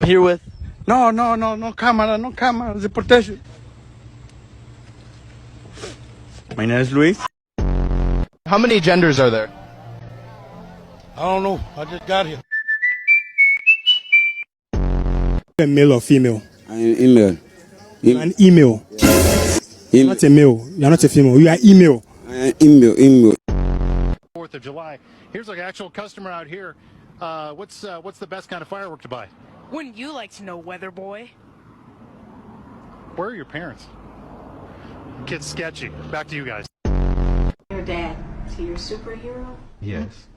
Here with? No, cámara, no cámara, deportation. My name is Luis. How many genders are there? I don't know. I just got here. Male or female? I'm email. You're an email. You're not a male. You're not a female. You are email. Email. 4th of July. Here's an actual customer out here. What's the best kind of firework to buy? Wouldn't you like to know, weather boy? Where are your parents? Kid's sketchy. Back to you guys. Your dad, is he your superhero? Yes.